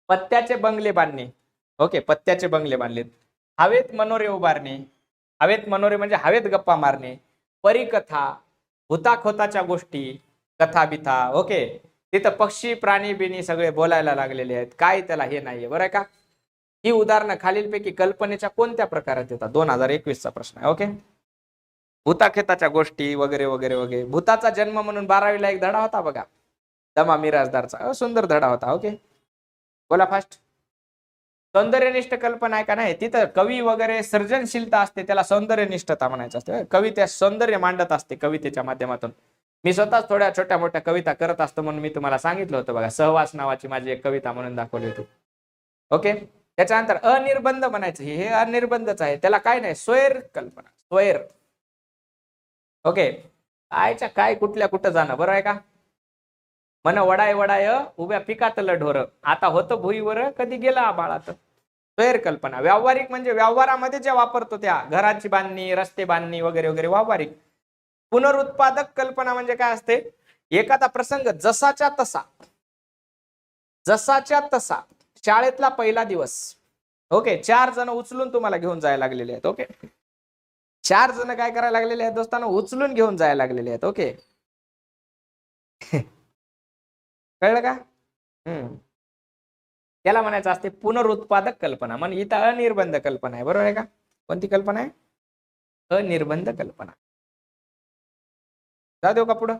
पत्त्याचे बंगले बांधणे. ओके, पत्त्याचे बंगले बांधलेत. हवेत मनोरे उभारणे. हवेत मनोरे म्हणजे हवेत गप्पा मारणे. परिकथा, हुताखोताच्या गोष्टी, कथा बिथा. ओके, तिथं पक्षी प्राणी बिनी सगळे बोलायला लागलेले आहेत. काय त्याला हे नाहीये, बरं आहे का? ही उदाहरणं खालीलपैकी कल्पनेच्या कोणत्या प्रकारात येतात? 2021 चा प्रश्न आहे. ओके, भूताखेताच्या गोष्टी वगैरे वगैरे वगैरे. भूताचा जन्म म्हणून 12वीला एक धडा होता बघा, दमा मिराजदारचा. सुंदर धडा होता. ओके, बोला फास्ट. सौंदर्यनिष्ठ कल्पना आहे का नाही, तिथं कवी वगैरे सर्जनशीलता असते, त्याला सौंदर्यनिष्ठता म्हणायचं असते. कवी त्या सौंदर्य मांडत असते कवितेच्या माध्यमातून. मी स्वतःच थोड्या छोट्या मोठ्या कविता करत असतो म्हणून मी तुम्हाला सांगितलं होतं बघा, सहवास नावाची माझी एक कविता म्हणून दाखवली होती. ओके, त्याच्यानंतर अनिर्बंध म्हणायचं. हे अनिर्बंधच आहे, त्याला काय नाही, स्वैर कल्पना, स्वैर. ओके, आयच्या काय कुठल्या कुठं जाणं, बरं आहे का? मन वडाय वडाय उभ्या पिकातलं ढोर, आता होतं भुईवर कधी गेला आबाळात. स्वैर कल्पना. व्यावहारिक म्हणजे व्यवहारामध्ये जे वापरतो त्या, घराची बांधणी, रस्ते बांधणी वगैरे वगैरे, व्यावहारिक. पुनरुत्पादक कल्पना म्हणजे काय असते, एखादा प्रसंग जसाच्या तसा, जसाच्या तसा. शाळेतला पहिला दिवस. ओके, 4 जण उचलून तुम्हाला घेऊन जायला लागलेले आहेत. ओके, 4 जण काय करायला लागलेले आहेत दोस्तांनो, उचलून घेऊन जायला लागलेले आहेत. ओके, कळलं का? त्याला म्हणायचं असते पुनरुत्पादक कल्पना. म्हणजे इथं अनिर्बंध कल्पना आहे, बरोबर आहे का? कोणती कल्पना आहे? अनिर्बंध कल्पना. जाऊ देऊ का पुढं?